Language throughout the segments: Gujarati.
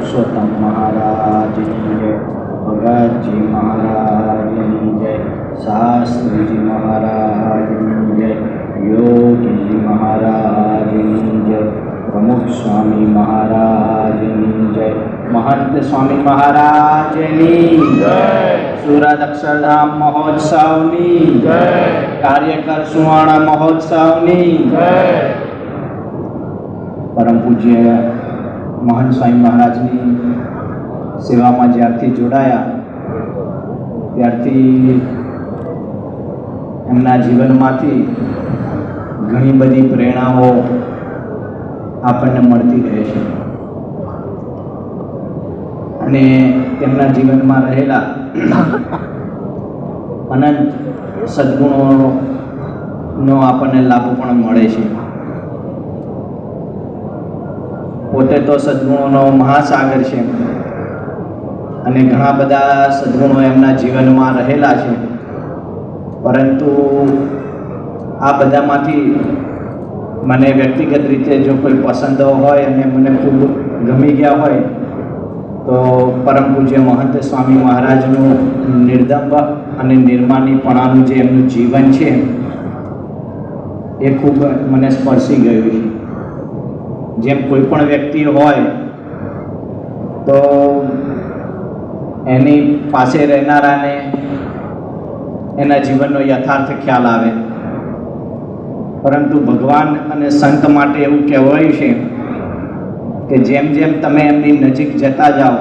पुरुषोत्तम महाराज की जय, भगत जी महाराज की जय, शास्त्री जी महाराज की जय, योगी जी महाराज की जय, प्रमुख स्वामी महाराज की जय, महंत स्वामी महाराज की जय, सूरत अक्षरधाम महोत्सव की जय, कार्यकर सुवर्ण महोत्सव की जय। परम पूज्य महंत स्वामी महाराजनी सेવામાં જ્યારથી જોડાયા ત્યારથી એમના જીવનમાંથી ઘણી બધી પ્રેરણાઓ આપણને મળતી રહે છે અને તેમના જીવનમાં રહેલા અનંત સદ્ગુણોનો આપણને લાભ પણ મળે છે। પોતે તો સદ્ગુણોનો મહાસાગર છે અને ઘણા બધા સદ્ગુણો એમના જીવનમાં રહેલા છે, પરંતુ આ બધામાંથી મને વ્યક્તિગત રીતે જો કોઈ પસંદ હોય અને મને ખૂબ ગમી ગયા હોય તો પરમ પૂજ્ય મહંત સ્વામી મહારાજનું નિર્દંભ અને નિર્માનીપણાનું જે એમનું જીવન છે એ ખૂબ મને સ્પર્શી ગયું છે। જેમ કોઈ પણ વ્યક્તિ હોય તો એની પાસે રહેનારાને એના જીવનનો યથાર્થ ખ્યાલ આવે, પરંતુ ભગવાન અને સંત માટે એવું કહેવાયું છે કે જેમ જેમ તમે એમની નજીક જતા જાઓ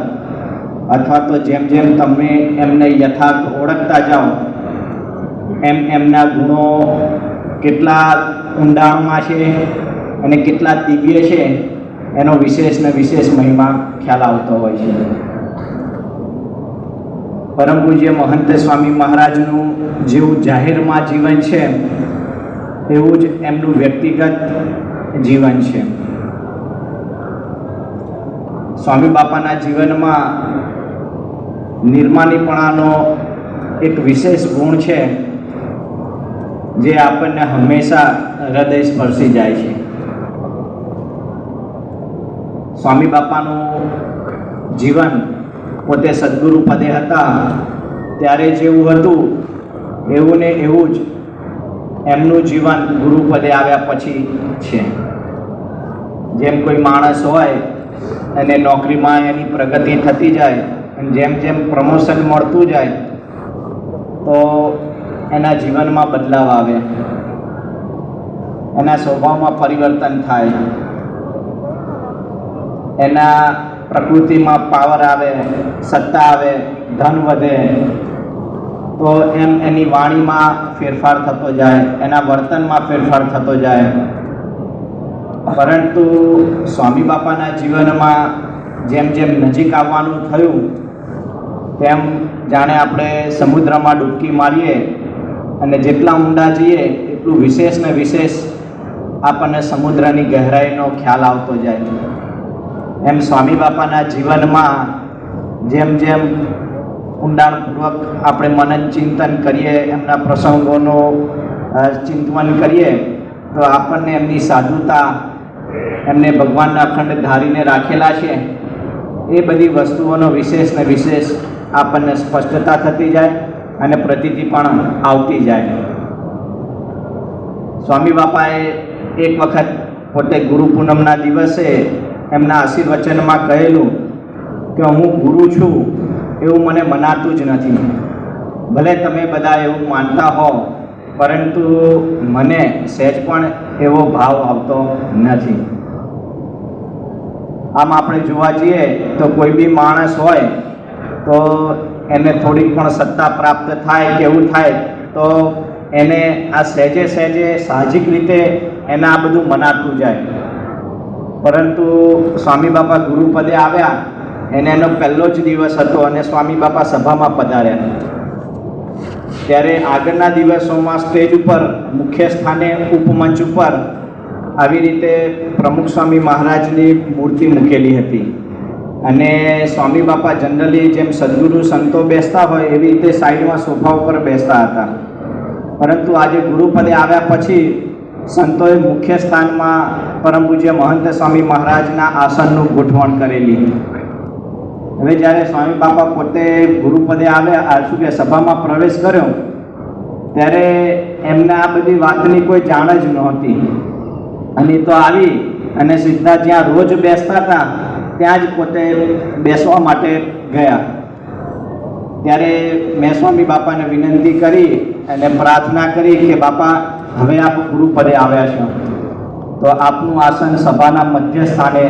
અથવા તો જેમ જેમ તમે એમને યથાર્થ ઓળખતા જાઓ એમ એમના ગુણો કેટલા ઊંડાણમાં છે અને કેટલા દિવ્ય છે એનો વિશેષ ને વિશેષ મહિમા ખ્યાલ આવતો હોય છે। પરમ પૂજ્ય મહંત સ્વામી મહારાજનું જેવું જાહેરમાં જીવન છે એવું જ એમનું વ્યક્તિગત જીવન છે। સ્વામી બાપાના જીવનમાં નિર્માનીપણાનો એક વિશેષ ગુણ છે જે આપણને હંમેશા હૃદય સ્પર્શી જાય છે। સ્વામી બાપાનું જીવન પોતે સદગુરુ પદે હતા ત્યારે જેવું હતું એવું ને એવું જ એમનું જીવન ગુરુ પદે આવ્યા પછી છે। જેમ કોઈ માણસ હોય અને નોકરીમાં એની પ્રગતિ થતી જાય અને જેમ જેમ પ્રમોશન મળતું જાય તો એના જીવનમાં બદલાવ આવે, એના સ્વભાવમાં પરિવર્તન થાય, એના પ્રકૃતિમાં પાવર આવે, સત્તા આવે, ધન વધે, તો એમ એની વાણીમાં ફેરફાર થતો જાય, એના વર્તનમાં ફેરફાર થતો જાય। પરંતુ સ્વામી બાપાના જીવનમાં જેમ જેમ નજીક આવવાનું થયું તેમ જાણે આપણે સમુદ્રમાં ડૂબકી મારીએ અને જેટલા ઊંડા જઈએ એટલું વિશેષ ને વિશેષ આપણને સમુદ્રની ગહેરાઈનો ખ્યાલ આવતો જાય। એમ સ્વામી બાપાના જીવનમાં જેમ જેમ ઊંડાણપૂર્વક આપણે મનન ચિંતન કરીએ, એમના પ્રસંગોનું ચિંતન કરીએ તો આપણને એમની સાધુતા, એમને ભગવાનના અખંડ ધારીને રાખેલા છે એ બધી વસ્તુઓનો વિશેષ ને વિશેષ આપણને સ્પષ્ટતા થતી જાય અને પ્રતીતિ પણ આવતી જાય। સ્વામી બાપાએ એક વખત પોતે ગુરુ પૂનમના દિવસે એમના આશીર્વચનમાં કહેલું કે હું ગુરુ છું એવું મને મનાતું જ નથી, ભલે તમે બધા એવું માનતા હો પરંતુ મને સહેજ પણ એવો ભાવ આવતો નથી। આમ આપણે જોવા જઈએ તો કોઈ બી માણસ હોય તો એને થોડીક પણ સત્તા પ્રાપ્ત થાય કે એવું થાય તો એને આ સહેજે સહેજે સાહજિક રીતે એને આ બધું મનાતું જાય, પરંતુ સ્વામી બાપા ગુરુ પદે આવ્યા એને એનો પહેલો જ દિવસ હતો અને સ્વામી બાપા સભામાં પધાર્યા ત્યારે આગળના દિવસોમાં સ્ટેજ ઉપર મુખ્ય સ્થાને ઉપમંચ ઉપર આવી રીતે પ્રમુખ સ્વામી મહારાજની મૂર્તિ મૂકેલી હતી અને સ્વામી બાપા જનરલી જેમ સદગુરુ સંતો બેસતા હોય એવી રીતે સાઈડમાં સોફા ઉપર બેસતા હતા, પરંતુ આજે ગુરુ પદે આવ્યા પછી સંતોએ મુખ્ય સ્થાનમાં પરમ પૂજ્ય મહંત સ્વામી મહારાજના આસનનું ગોઠવણ કરેલી હવે જ્યારે સ્વામી બાપા પોતે ગુરુપદે આવ્યા, શું કે સભામાં પ્રવેશ કર્યો, ત્યારે એમને આ બધી વાતની કોઈ જાણ જ નહોતી. અને તો આવી અને સીધા જ્યાં રોજ બેસતા હતા ત્યાં જ પોતે બેસવા માટે ગયા. ત્યારે મેં સ્વામી બાપાને વિનંતી કરી અને પ્રાર્થના કરી કે બાપા, હવે આપ ગુરુપદે આવ્યા છો તો આપનું આસન સભાના મધ્ય સ્થાને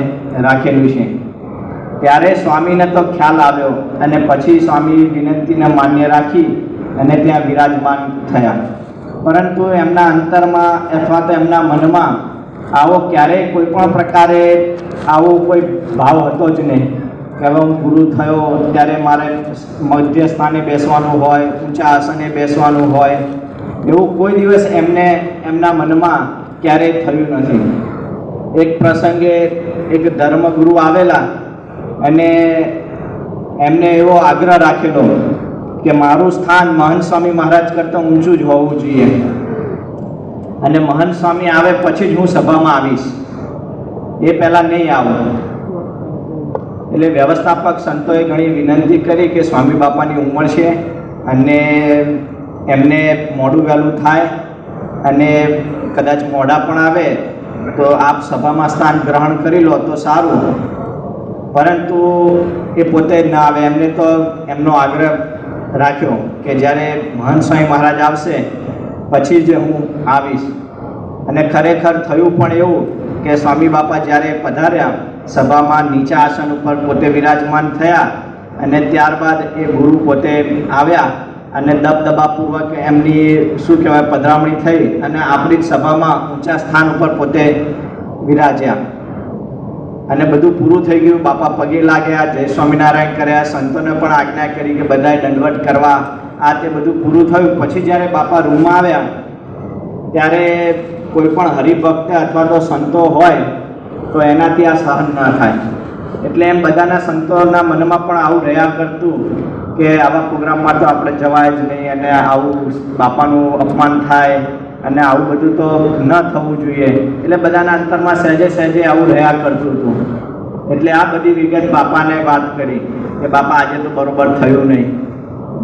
રાખેલું છે. ત્યારે સ્વામીને તો ખ્યાલ આવ્યો અને પછી સ્વામી વિનંતીને માન્ય રાખી અને ત્યાં વિરાજમાન થયા. પરંતુ એમના અંતરમાં અથવા તો એમના મનમાં આવો ક્યારેય કોઈ પણ પ્રકારે આવો કોઈ ભાવ હતો જ નહીં કે હવે હું ગુરુ થયો ત્યારે મારે મધ્ય સ્થાને બેસવાનું હોય, ઊંચા આસને બેસવાનું હોય, એવું કોઈ દિવસ એમના મનમાં ક્યારેય થયું નથી. એક પ્રસંગે એક ધર્મગુરુ આવેલા અને એમને એવો આગ્રહ રાખેલો કે મારું સ્થાન મહંત સ્વામી મહારાજ કરતાં ઊંચું જ હોવું જોઈએ અને મહંત સ્વામી આવે પછી જ હું સભામાં આવીશ, એ પહેલાં નહીં આવું. એટલે વ્યવસ્થાપક સંતોએ ઘણી વિનંતી કરી કે સ્વામી બાપાની ઉંમર છે અને એમને મોડું વહેલું થાય અને કદાચ મોડા પણ આવે તો આપ સભામાં સ્થાન ગ્રહણ કરી લો તો સારું. પરંતુ એ પોતે જ ના આવે. એમને તો એમનો આગ્રહ રાખ્યો કે જ્યારે મહંત સ્વામી મહારાજ આવશે પછી જ હું આવીશ. અને ખરેખર થયું પણ એવું કે સ્વામી બાપા જ્યારે પધાર્યા સભામાં નીચા આસન ઉપર પોતે વિરાજમાન થયા અને ત્યારબાદ એ ગુરુ પોતે આવ્યા અને દબદબાપૂર્વક એમની શું કહેવાય પધરામણી થઈ અને આપણી જ સભામાં ઊંચા સ્થાન ઉપર પોતે વિરાજ્યા. અને બધું પૂરું થઈ ગયું. બાપા પગે લાગ્યા, જય સ્વામિનારાયણ કર્યા, સંતોને પણ આજ્ઞા કરી કે બધાએ દંડવત કરવા. આ તે બધું પૂરું થયું. પછી જ્યારે બાપા રૂમમાં આવ્યા ત્યારે કોઈ પણ હરિભક્ત અથવા તો સંતો હોય તો એનાથી આ સહન ન થાય. એટલે એમ બધાના સંતોના મનમાં પણ આવું રહ્યા કરતું કે આવા પ્રોગ્રામમાં તો આપણે જવાય જ નહીં અને આવું બાપાનું અપમાન થાય અને આવું બધું તો ન થવું જોઈએ. એટલે બધાના અંતરમાં સહેજે સહેજે આવું રહ્યા કરતું હતું. એટલે આ બધી વિગત બાપાને વાત કરી કે બાપા આજે તો બરોબર થયું નહીં.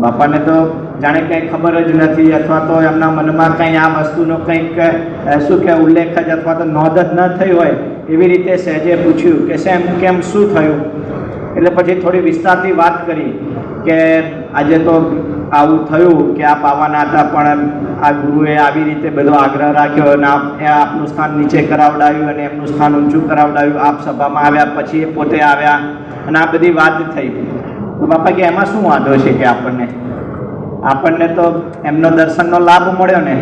બાપાને તો જાણે કંઈ ખબર જ નથી અથવા તો એમના મનમાં કંઈ આ વસ્તુનો કંઈક શું કે ઉલ્લેખ જ અથવા તો નોંધ જ ન થઈ હોય એવી રીતે સહેજે પૂછ્યું કે કેમ શું થયું. એટલે પછી થોડી વિસ્તારથી વાત કરી કે આજે તો આવું થયું કે આપ આવવાના હતા પણ આ ગુરુએ આવી રીતે બધો આગ્રહ રાખ્યો અને આપનું સ્થાન નીચે કરાવડાવ્યું અને એમનું સ્થાન ઊંચું કરાવડાવ્યું. આપ સભામાં આવ્યા પછી એ પોતે આવ્યા અને આ બધી વાત થઈ. તો બાપા કે એમાં શું વાંધો છે કે આપણને તો એમનો દર્શનનો લાભ મળ્યો ને.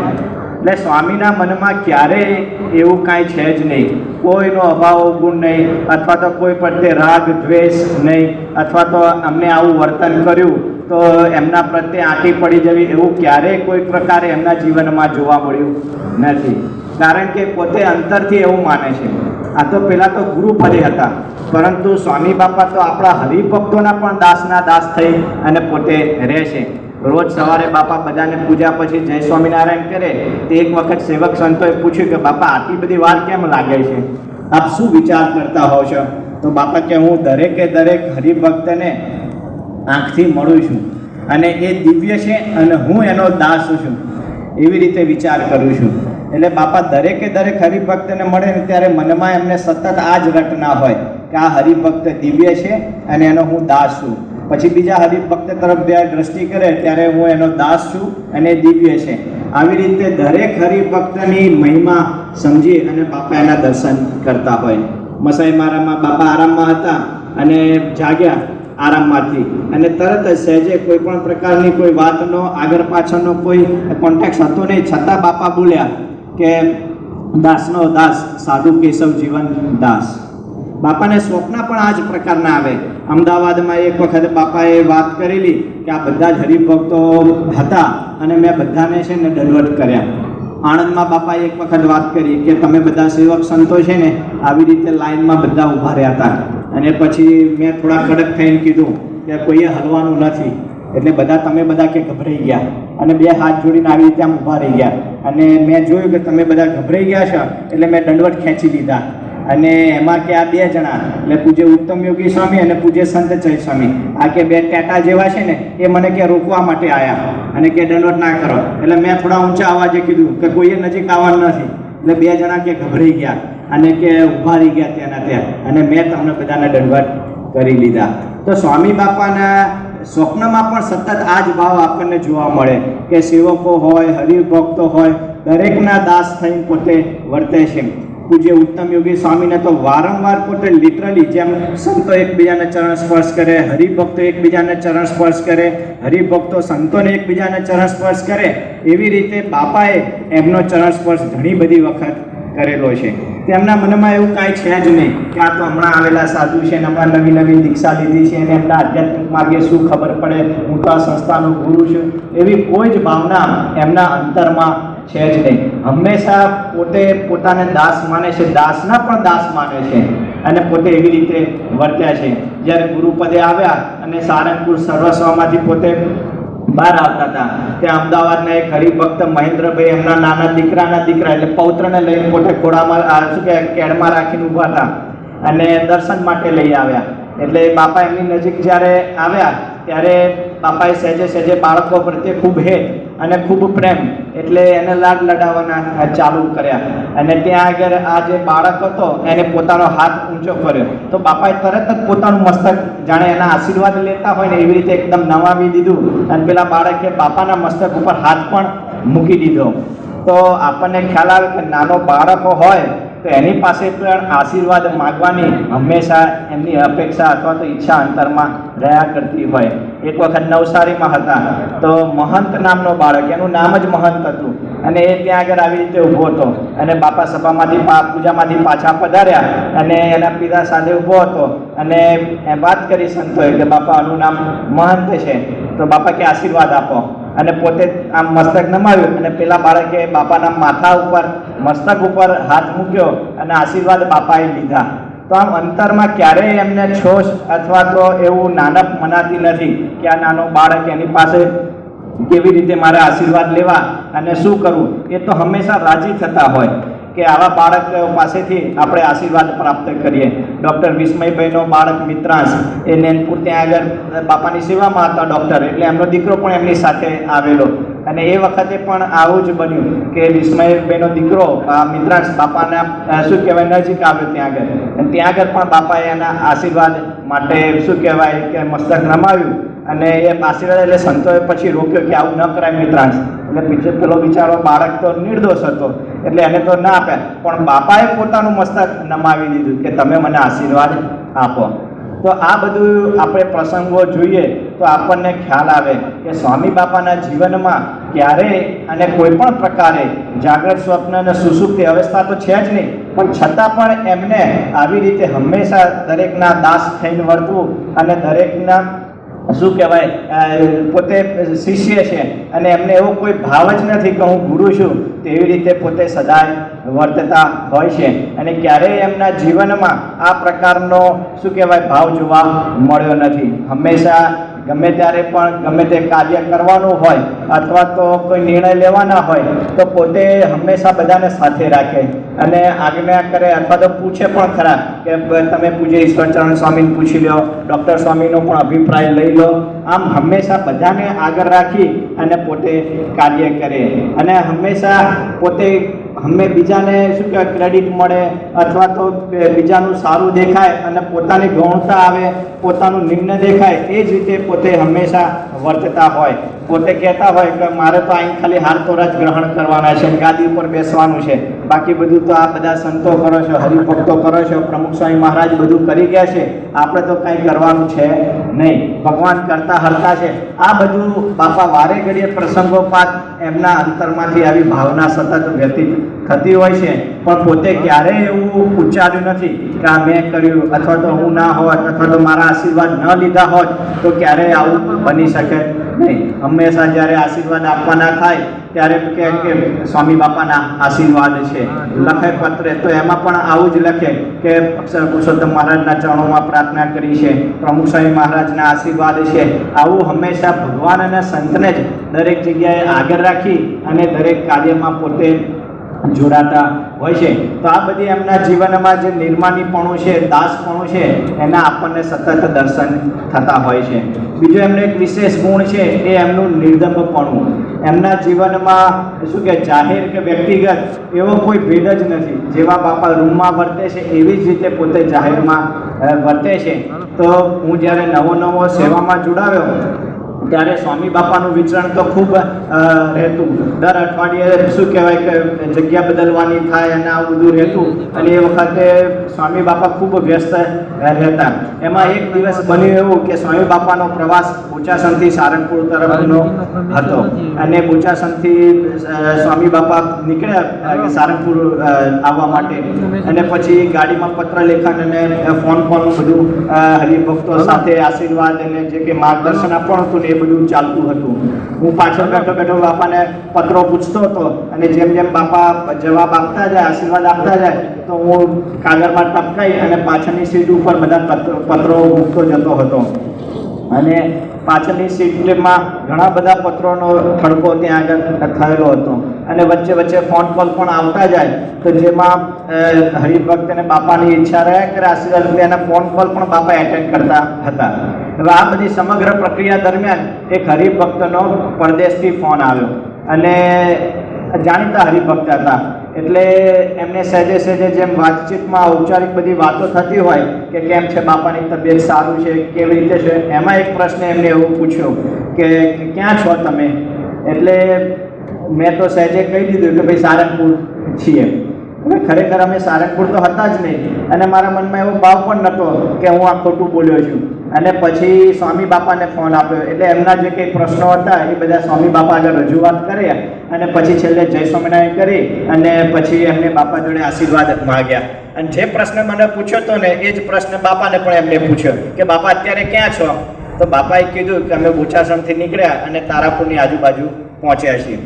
એટલે સ્વામીના મનમાં ક્યારેય એવું કાંઈ છે જ નહીં, કોઈનો અભાવ ગુણ નહીં અથવા તો કોઈ પ્રત્યે રાગ દ્વેષ નહીં અથવા તો અમને આવું વર્તન કર્યું તો એમના પ્રત્યે આંટી પડી જવી એવું ક્યારેય કોઈ પ્રકારે એમના જીવનમાં જોવા મળ્યું નથી. કારણ કે પોતે અંતરથી એવું માને છે. આ તો પહેલાં તો ગુરુપદે હતા પરંતુ સ્વામી બાપા તો આપણા હરિભક્તોના પણ દાસના દાસ થઈ અને પોતે રહે છે. રોજ સવારે બાપા બધાને પૂજા પછી જય સ્વામિનારાયણ કરે તે એક વખત સેવક સંતોએ પૂછ્યું કે બાપા આટલી બધી વાર કેમ લાગે છે, આપ શું વિચાર કરતા હોવ છો? તો બાપા કે હું દરેકે દરેક હરિભક્તને આંખથી મળું છું અને એ દિવ્ય છે અને હું એનો દાસ છું એવી રીતે વિચાર કરું છું. એટલે બાપા દરેકે દરેક હરિભક્તને મળે ને ત્યારે મનમાં એમને સતત આ જ રટના હોય કે આ હરિભક્ત દિવ્ય છે અને એનો હું દાસ છું. પછી બીજા હરિભક્ત તરફ જ્યારે દ્રષ્ટિ કરે ત્યારે હું એનો દાસ છું અને દિવ્ય છે. આવી રીતે દરેક હરિભક્તની મહિમા સમજી અને બાપા એના દર્શન કરતા હોય. મસાઈ મારામાં બાપા આરામમાં હતા અને જાગ્યા આરામમાંથી અને તરત જ સહેજે કોઈ પણ પ્રકારની કોઈ વાતનો આગળ પાછળનો કોઈ કોન્ટેક્ટ હતો નહીં છતાં બાપા બોલ્યા કે દાસનો દાસ સાધુ કેશવ જીવન દાસ. બાપાને સ્વપ્ન પણ આ જ પ્રકારના આવે. અમદાવાદમાં એક વખત બાપાએ વાત કરેલી કે આ બધા જ હરિભક્તો હતા અને મેં બધાને છે ને દંડવત કર્યા. આણંદમાં બાપાએ એક વખત વાત કરી કે તમે બધા સેવક સંતો છે ને આવી રીતે લાઈનમાં બધા ઊભા રહ્યા હતા અને પછી મેં થોડા કડક થઈને કીધું કે કોઈએ હલવાનું નથી. એટલે તમે બધા કે ગભરાઈ ગયા અને બે હાથ જોડીને આવી રીતે આમ ઊભા રહી ગયા અને મેં જોયું કે તમે બધા ગભરાઈ ગયા છો એટલે મેં દંડવત ખેંચી લીધા અને એમાં કે આ 2 જણા એટલે પૂજ્ય ઉત્તમ યોગી સ્વામી અને પૂજ્ય સંત ચૈ સ્વામી આ કે 2 ટેટા જેવા છે ને એ મને કે રોકવા માટે આવ્યા અને કે દંડવત ના કરો. એટલે મેં થોડા ઊંચા અવાજે કીધું કે કોઈએ નજીક આવવાનું નથી. એટલે 2 જણા કે ગભરાઈ ગયા અને કે ઊભા રહી ગયા ત્યાં અને મેં તમને બધાને દંડવત કરી લીધા. તો સ્વામી બાપાના સ્વપ્નમાં પણ સતત આ જ ભાવ આપણને જોવા મળે કે સેવકો હોય, હરિભક્તો હોય, દરેકના દાસ થઈને પોતે વર્તે છે. પૂજ્ય ઉત્તમ યોગી સ્વામીને તો વારંવાર પોતે લિટરલી જેમ સંતો એકબીજાને ચરણ સ્પર્શ કરે, હરિભક્તો એકબીજાને ચરણ સ્પર્શ કરે, હરિભક્તો સંતોને એકબીજાને ચરણ સ્પર્શ કરે, એવી રીતે બાપાએ એમનો ચરણ સ્પર્શ ઘણી બધી વખત કરેલો છે. તેમના મનમાં એવું કાંઈ છે જ નહીં કે આ તો હમણાં આવેલા સાધુ છે ને હમણાં નવી નવી દીક્ષા લીધી છે અને એમના આધ્યાત્મિક માર્ગે શું ખબર પડે, હું તો આ સંસ્થાનો ગુરુ છું, એવી કોઈ જ ભાવના એમના અંતરમાં છે જ નહીં. હંમેશા પોતે પોતાને દાસ માને છે, દાસના પણ દાસ માને છે અને પોતે એવી રીતે વર્ત્યા છે. જ્યારે ગુરુપદે આવ્યા અને સારંગપુર સર્વસ્વમાંથી પોતે બહાર આવતા હતા ત્યાં અમદાવાદના એક હરિભક્ત મહેન્દ્રભાઈ એમના નાના દીકરા એટલે પૌત્રને લઈને પોતે ઘોડામાં શું કે કેડમાં રાખીને ઊભા હતા અને દર્શન માટે લઈ આવ્યા. એટલે બાપા એમની નજીક જ્યારે આવ્યા ત્યારે બાપાએ સહેજે બાળકો પ્રત્યે ખૂબ હેત અને ખૂબ પ્રેમ એટલે એને લાડ લડાવવાના ચાલુ કર્યા. અને ત્યાં આગળ આ જે બાળક હતો એને પોતાનો હાથ ઊંચો કર્યો તો બાપાએ તરત જ પોતાનું મસ્તક જાણે એના આશીર્વાદ લેતા હોય ને એવી રીતે એકદમ નમાવી દીધું અને પેલા બાળકે બાપાના મસ્તક ઉપર હાથ પણ મૂકી દીધો. તો આપણને ખ્યાલ આવે કે નાનો બાળકો હોય તો એની પાસે પણ આશીર્વાદ માગવાની હંમેશા એમની અપેક્ષા અથવા તો ઈચ્છા અંતરમાં રહ્યા કરતી હોય. એક વખત નવસારીમાં હતા તો મહંત નામનો બાળક, એનું નામ જ મહંત હતું અને એ ત્યાં આગળ આવી રીતે ઊભો હતો અને બાપા સભામાંથી પૂજામાંથી પાછા પધાર્યા અને એના પિતા સાથે ઊભો હતો અને વાત કરી સંતોએ કે બાપા આનું નામ મહંત છે તો બાપા કે આશીર્વાદ આપો. અને પોતે આમ મસ્તક નમાવ્યું અને પેલા બાળકે બાપાના માથા ઉપર મસ્તક ઉપર હાથ મૂક્યો અને આશીર્વાદ બાપાએ લીધા. તો આમ અંતરમાં ક્યારેય એમને છોશ અથવા તો એવું નાનપ મનાતી નથી કે આ નાનો બાળક એની પાસે કેવી રીતે મારે આશીર્વાદ લેવા અને શું કરવું. એ તો હંમેશા રાજી થતા હોય કે આવા બાળક પાસેથી આપણે આશીર્વાદ પ્રાપ્ત કરીએ. ડૉક્ટર વિસ્મયભાઈનો બાળક મિત્રાંશ એ નેનપુર ત્યાં આગળ બાપાની સેવામાં હતા ડૉક્ટર, એટલે એમનો દીકરો પણ એમની સાથે આવેલો અને એ વખતે પણ આવું જ બન્યું કે વિસ્મયભાઈનો દીકરો મિત્રાંશ બાપાના શું કહેવાય નજીક આવ્યો ત્યાં આગળ અને ત્યાં આગળ પણ બાપાએ એના આશીર્વાદ માટે શું કહેવાય કે મસ્તક નમાવ્યું અને એ આશીર્વાદ એટલે સંતોએ પછી રોક્યો કે આવું ન કરાય મિત્રાંશ. એટલે પેલો બિચારો બાળક તો નિર્દોષ હતો એટલે એને તો ના આપ્યા પણ બાપાએ પોતાનું મસ્તક નમાવી દીધું કે તમે મને આશીર્વાદ આપો. તો આ બધું આપણે પ્રસંગો જોઈએ તો આપણને ખ્યાલ આવે કે સ્વામી બાપાના જીવનમાં ક્યારેય અને કોઈ પણ પ્રકારે જાગ્રત સ્વપ્ન અને સુષુપ્તિ અવસ્થા તો છે જ નહીં પણ છતાં પણ એમને આવી રીતે હંમેશા દરેકના દાસ થઈને વર્તવું અને દરેકના શું કહેવાય પોતે શિષ્ય છે અને એમને એવો કોઈ ભાવ જ નથી કે હું ગુરુ છું તેવી રીતે પોતે સદાય વર્તતા હોય છે અને ક્યારેય એમના જીવનમાં આ પ્રકારનો શું કહેવાય ભાવ જોવા મળ્યો નથી. હંમેશા ગમે ત્યારે પણ ગમે તે કાર્ય કરવાનું હોય અથવા તો કોઈ નિર્ણય લેવાના હોય તો પોતે હંમેશા બધાને સાથે રાખે અને આજ્ઞા કરે અથવા તો પૂછે પણ ખરા કે તમે પૂજ્ય ઈશ્વરચરણ સ્વામીને પૂછી લો, ડૉક્ટર સ્વામીનો પણ અભિપ્રાય લઈ લો. આમ હંમેશા બધાને આગળ રાખી અને પોતે કાર્ય કરે અને હંમેશા પોતે બીજાને શું કહેવાય ક્રેડિટ મળે અથવા તો બીજાનું સારું દેખાય અને પોતાની ગૌણતા આવે, પોતાનું નિમ્ન દેખાય એ જ રીતે પોતે હંમેશા વર્તતા હોય. પોતે કહેતા હોય કે મારે તો અહીં ખાલી હારતોરા જ ગ્રહણ કરવાના છે, ગાદી ઉપર બેસવાનું છે, બાકી બધું તો આ બધા સંતો કરો છો, હરિભક્તો કરો છો, પ્રમુખ સ્વામી મહારાજ બધું કરી ગયા છે, આપણે તો કંઈ કરવાનું છે નહીં, ભગવાન કરતા હરતા છે. આ બધું બાપા વારે ઘડીએ પ્રસંગોપાત એમના અંતરમાંથી આવી ભાવના સતત વ્યતીત થતી હોય છે પણ પોતે ક્યારેય એવું ઉચ્ચાર્યું નથી કે આ મેં કર્યું અથવા તો હું ના હોત અથવા તો મારા આશીર્વાદ ન લીધા હોત તો ક્યારેય આવું બની શકે નહીં. હંમેશા જ્યારે આશીર્વાદ આપવાના થાય ત્યારે કે સ્વામી બાપાના આશીર્વાદ છે. લખે પત્રે તો એમાં પણ આવું જ લખે કે અક્ષર પુરુષોત્તમ મહારાજના ચરણોમાં પ્રાર્થના કરી છે, પ્રમુખ સ્વામી મહારાજના આશીર્વાદ છે. આવું હંમેશા ભગવાન અને સંતને જ દરેક જગ્યાએ આગળ રાખી અને દરેક કાર્યમાં પોતે જોડાતા હોય છે. તો આ બધી એમના જીવનમાં જે નિર્માણીપણું છે, દાસપણું છે, એના આપણને સતત દર્શન થતા હોય છે. બીજો એમનો એક વિશેષ ગુણ છે એ એમનું નિર્દંભપણું. એમના જીવનમાં શું કે જાહેર કે વ્યક્તિગત એવો કોઈ ભેદ જ નથી. જેવા બાપા રૂમમાં વર્તે છે એવી જ રીતે પોતે જાહેરમાં વર્તે છે. તો હું જ્યારે નવો સેવામાં જોડાયો ત્યારે સ્વામી બાપાનું વિચરણ તો ખૂબ રહેતું. દર અઠવાડિયે શું કહેવાય કે જગ્યા બદલવાની થાય અને આવું બધું રહેતું. અને એ વખતે સ્વામી બાપા ખૂબ વ્યસ્ત રહેતા. એમાં એક દિવસ બન્યું એવું કે સ્વામી બાપાનો પ્રવાસ બોચાસણથી સારંગપુર તરફનો હતો અને બોચાસણથી સ્વામી બાપા નીકળ્યા સારંગપુર આવવા માટે. અને પછી ગાડીમાં પત્ર લેખન અને ફોન બધું હરિભક્તો સાથે આશીર્વાદ અને જે કે માર્ગદર્શન આપવાનું હતું ને એ બધું ચાલતું હતું. હું પાછળ બેઠો બાપાને પત્રો પૂછતો હતો અને જેમ જેમ બાપા જવાબ આપતા જાય, આશીર્વાદ આપતા જાય, તો હું કાગળમાં ટપકાઈ અને પાછળની સીટ ઉપર બધા પત્રો મૂકતો જતો હતો. અને પાછળની સીટમાં ઘણા બધા પત્રોનો ખડકો ત્યાં આગળ થયેલો હતો. અને વચ્ચે વચ્ચે ફોન કોલ પણ આવતા જાય તો જેમાં હરિભક્ત અને બાપાની ઈચ્છા રહ્યા કરે આશીર્વાદ એના ફોન કોલ પણ બાપા એટેન્ડ કરતા હતા. હવે આ બધી સમગ્ર પ્રક્રિયા દરમિયાન એક હરિભક્તનો પરદેશથી ફોન આવ્યો અને જાણીતા હરિભક્ત હતા. એટલે એમને સહેજે જેમ વાતચીતમાં ઔપચારિક બધી વાતો થતી હોય કે કેમ છે બાપાની તબિયત, સારું છે, કેવી રીતે છે, એમાં એક પ્રશ્ન એમને એવું પૂછ્યો કે ક્યાં છો તમે? એટલે મેં તો સહેજે કહી દીધું કે ભાઈ સારંગપુર છીએ. ખરેખર અમે સારંગપુર તો હતા જ નહીં અને મારા મનમાં એવો ભાવ પણ નહોતો કે હું આ ખોટું બોલ્યો છું. અને પછી સ્વામી બાપાને ફોન આપ્યો એટલે એમના જે કંઈ પ્રશ્નો હતા એ બધા સ્વામી બાપા આગળ રજૂઆત કર્યા અને પછી છેલ્લે જય સ્વામિનારાયણ કરી અને પછી એમને બાપા જોડે આશીર્વાદ માગ્યા. અને જે પ્રશ્ન મને પૂછ્યો હતો ને એ જ પ્રશ્ન બાપાને પણ એમને પૂછ્યો કે બાપા અત્યારે ક્યાં છો? તો બાપાએ કીધું કે અમે બોચાસણથી નીકળ્યા અને તારાપુરની આજુબાજુ પહોંચ્યા છીએ.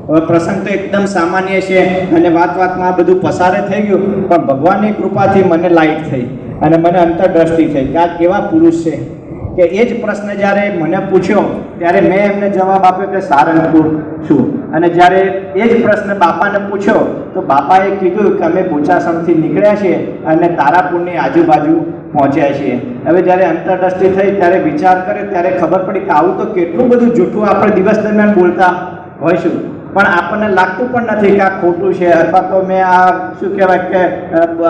હવે પ્રસંગ તો એકદમ સામાન્ય છે અને વાતમાં આ બધું પસારે થઈ ગયું, પણ ભગવાનની કૃપાથી મને લાઈટ થઈ અને મને અંતરદ્રષ્ટિ થઈ કે આ કેવા પુરુષ છે કે એ જ પ્રશ્ન જ્યારે મને પૂછ્યો ત્યારે મેં એમને જવાબ આપ્યો કે સારંગપુર છું. અને જ્યારે એ જ પ્રશ્ન બાપાને પૂછ્યો તો બાપાએ કીધું કે અમે બોચાસણથી નીકળ્યા છીએ અને તારાપુરની આજુબાજુ પહોંચ્યા છીએ. હવે જ્યારે અંતરદ્રષ્ટિ થઈ ત્યારે વિચાર કર્યો ત્યારે ખબર પડી કે આવું તો કેટલું બધું જૂઠું આપણે દિવસ દરમિયાન બોલતા હોઈશું, પણ આપણને લાગતું પણ નથી કે આ ખોટું છે અથવા તો મેં આ શું કહેવાય કે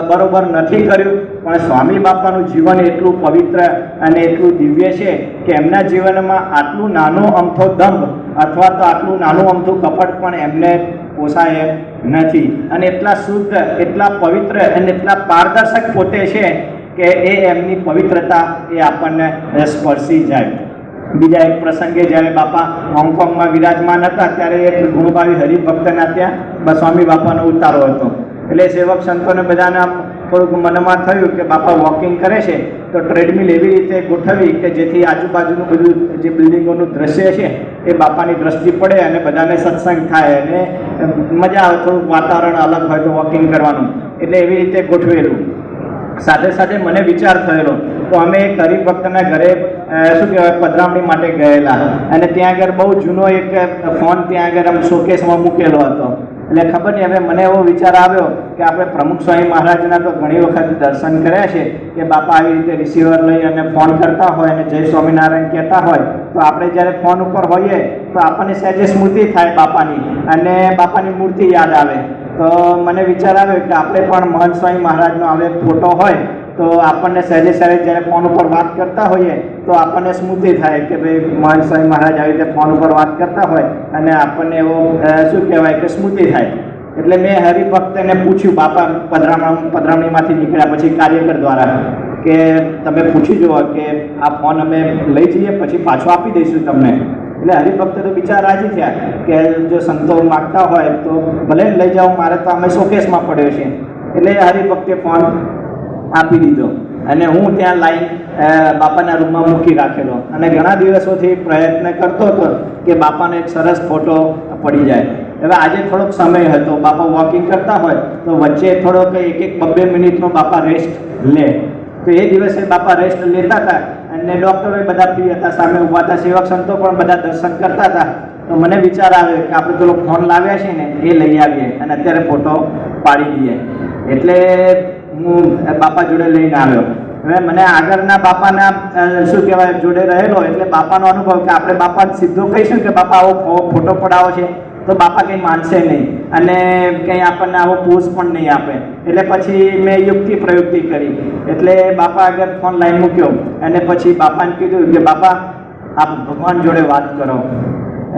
બરોબર નથી કર્યું. પણ સ્વામી બાપાનું જીવન એટલું પવિત્ર અને એટલું દિવ્ય છે કે એમના જીવનમાં આટલું નાનો અમથો દંભ અથવા તો આટલું નાનું અમથું કપટ પણ એમને પોસાય નથી. અને એટલા શુદ્ધ, એટલા પવિત્ર અને એટલા પારદર્શક પોતે છે કે એ એમની પવિત્રતા એ આપણને સ્પર્શી જાય. બીજા એક પ્રસંગે જ્યારે બાપા હોંગકોંગમાં વિરાજમાન હતા ત્યારે એક ગુણભાવી હરિભક્તના ત્યાં સ્વામી બાપાનો ઉતારો હતો. એટલે સેવક સંતોને બધાને આમ થોડુંક મનમાં થયું કે બાપા વોકિંગ કરે છે તો ટ્રેડમિલ એવી રીતે ગોઠવી કે જેથી આજુબાજુનું બધું જે બિલ્ડિંગોનું દ્રશ્ય છે એ બાપાની દ્રષ્ટિ પડે અને બધાને સત્સંગ થાય અને મજા આવે, થોડુંક વાતાવરણ અલગ હોય તો વોકિંગ કરવાનું. એટલે એવી રીતે ગોઠવેલું. સાથે સાથે મને વિચાર થયેલો તો અમે એક હરિભક્તના ઘરે શું કહેવાય પધરામણી માટે ગયેલા અને ત્યાં આગળ બહુ જૂનો એક ફોન ત્યાં આગળ આમ શોકેસમાં મૂકેલો હતો. એટલે ખબર નહીં, હવે મને એવો વિચાર આવ્યો કે આપણે પ્રમુખ સ્વામી મહારાજના તો ઘણી વખત દર્શન કર્યા છે કે બાપા આવી રીતે રિસીવર લઈ અને ફોન કરતા હોય અને જય સ્વામિનારાયણ કહેતા હોય તો આપણે જ્યારે ફોન ઉપર હોઈએ તો આપણને સહેજે સ્મૃતિ થાય બાપાની અને બાપાની મૂર્તિ યાદ આવે. તો મને વિચાર આવ્યો કે આપણે પણ મહંત સ્વામી મહારાજનો હવે ફોટો હોય તો આપણને સહેજે જ્યારે ફોન ઉપર વાત કરતા હોઈએ તો આપણને સ્મૃતિ થાય કે ભાઈ મહંત સ્વામી મહારાજ આવી રીતે ફોન ઉપર વાત કરતા હોય અને આપણને એવો શું કહેવાય કે સ્મૃતિ થાય. એટલે મેં હરિભક્તને પૂછ્યું બાપા પધરામણીમાંથી નીકળ્યા પછી કાર્યકર દ્વારા કે તમે પૂછી જુઓ કે આ ફોન અમે લઈ જઈએ પછી પાછો આપી દઈશું તમને. એટલે હરિભક્ત તો બિચારા રાજી થયા કે જો સંતો માગતા હોય તો ભલે લઈ જાઓ, મારે તો અમે શોકેસમાં પડ્યો છે. એટલે હરિભક્તે ફોન આપી દીધો અને હું ત્યાં લાઈન બાપાના રૂમમાં મૂકી રાખેલો અને ઘણા દિવસોથી પ્રયત્ન કરતો હતો કે બાપાનો એક સરસ ફોટો પડી જાય. હવે આજે થોડોક સમય હતો, બાપા વોકિંગ કરતા હોય તો વચ્ચે થોડોક 1-2 મિનિટનો બાપા રેસ્ટ લે. તો એ દિવસે બાપા રેસ્ટ લેતા હતા અને ડૉક્ટરો બધા ફ્રી હતા, સામે ઊભા હતા, સેવક સંતો પણ બધા દર્શન કરતા હતા. તો મને વિચાર આવ્યો કે આપણે પેલો ફોન લાવ્યા છે ને એ લઈ આવીએ અને અત્યારે ફોટો પાડી દઈએ. એટલે હું બાપા જોડે લઈને આવ્યો. હવે મને આગળના બાપાના શું કહેવાય જોડે રહેલો એટલે બાપાનો અનુભવ કે આપણે બાપા સીધો કહીશું કે બાપા આવો ફોટો પડાવો છે તો બાપા કંઈ માનશે નહીં અને કંઈ આપણને આવો પોઝ પણ નહીં આપે. એટલે પછી મેં યુક્તિ પ્રયુક્તિ કરી. એટલે બાપા આગળ ફોન લાઈન મૂક્યો અને પછી બાપાને કીધું કે બાપા આપ ભગવાન જોડે વાત કરો.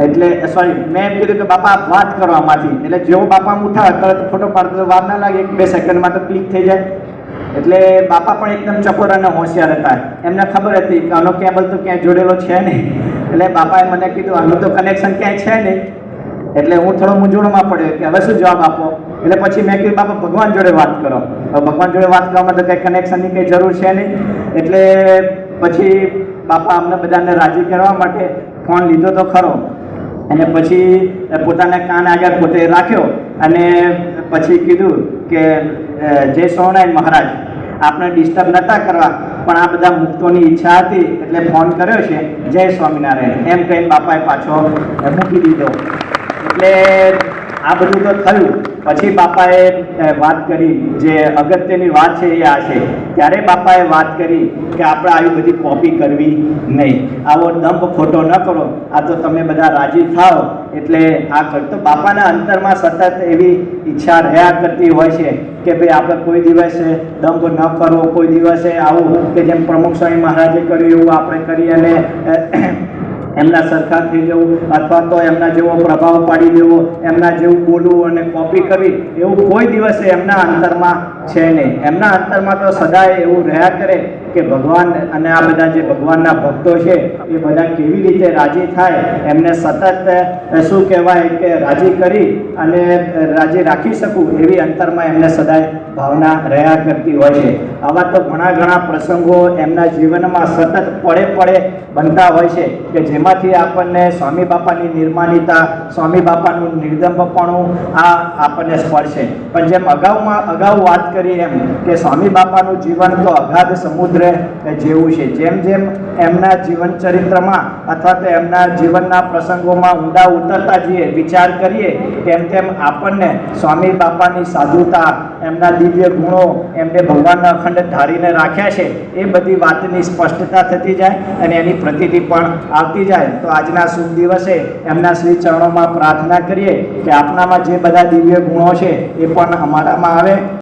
એટલે સોરી મેં એમ કીધું કે બાપા આપ વાત કરો આમાંથી. એટલે જેવો બાપા ઉઠાવે તરત ફોટો પાડતો વાર ના લાગે, 1-2 સેકન્ડમાં તો ક્લિક થઈ જાય. એટલે બાપા પણ એકદમ ચકોર અને હોશિયાર હતા. એમને ખબર હતી કે આનો કેબલ તો ક્યાંય જોડેલો છે નહીં. એટલે બાપાએ મને કીધું આનું તો કનેક્શન ક્યાંય છે નહીં. એટલે હું થોડો મૂંઝવણમાં પડ્યો કે હવે શું જવાબ આપો. એટલે પછી મેં કીધું બાપા ભગવાન જોડે વાત કરો. હવે ભગવાન જોડે વાત કરવામાં તો કંઈ કનેક્શનની કંઈ જરૂર છે નહીં. એટલે પછી બાપા અમને બધાને રાજી કરવા માટે ફોન લીધો તો ખરો અને પછી પોતાના કાન આગળ પોતે રાખ્યો અને પછી કીધું કે જય સ્વામિનારાયણ મહારાજ, આપણે ડિસ્ટર્બ નહોતા કરવા પણ આ બધા મુક્તોની ઈચ્છા હતી એટલે ફોન કર્યો છે. જય સ્વામિનારાયણ એમ કહીને બાપાએ પાછો મૂકી દીધો. એટલે આ બધું તો થયું. પછી બાપાએ વાત કરી, જે અગત્યની વાત છે એ આ છે. ત્યારે બાપાએ વાત કરી કે આપણે આવી બધી કોપી કરવી નહીં, આવો દંભ ખોટો ન કરો, આ તો તમે બધા રાજી થાઓ એટલે આ કરતો. બાપાના અંતરમાં સતત એવી ઈચ્છા રહ્યા કરતી હોય છે કે ભાઈ આપણે કોઈ દિવસે દંભ ન કરવો, કોઈ દિવસે આવું કે જેમ પ્રમુખ સ્વામી મહારાજે કર્યું એવું આપણે કરી અને એમના સરખા થઈ જવું અથવા તો એમના જેવો પ્રભાવ પાડી દેવો, એમના જેવું બોલવું અને કોપી કરવી એવું કોઈ દિવસે એમના અંતરમાં છે નહીં. એમના અંતરમાં તો સદાય એવું રહ્યા કરે કે ભગવાન અને આ બધા જે ભગવાનના ભક્તો છે એ બધા કેવી રીતે રાજી થાય, એમને સતત શું કહેવાય કે રાજી કરી અને રાજી રાખી શકું એવી અંતરમાં એમને સદાય ભાવના રહ્યા કરતી હોય છે. આવા તો ઘણા પ્રસંગો એમના જીવનમાં સતત પડે બનતા હોય છે કે જેમાંથી આપણને સ્વામી બાપાની નિર્માણિતા, સ્વામી બાપાનું નિર્દંભપણું આ આપણને સ્પર્શે. પણ જેમ અગાઉ વાત કરી એમ કે સ્વામી બાપાનું જીવન તો અગાધ સમુદ્ર જેવું છે. જેમ એમના જીવન ચરિત્રમાં અથવા તો એમના જીવનના પ્રસંગોમાં ઊંડા ઉતરતા જઈએ, વિચાર કરીએ તેમ આપણને સ્વામી બાપાની સાધુતા, એમના દિવ્ય ગુણો, એમને ભગવાનના અખંડ ધારીને રાખ્યા છે એ બધી વાતની સ્પષ્ટતા થતી જાય અને એની પ્રતીતિ પણ આવતી જાય. તો આજના શુભ દિવસે એમના શ્રી ચરણોમાં પ્રાર્થના કરીએ કે આપણામાં જે બધા દિવ્ય ગુણો છે એ પણ અમારામાં આવે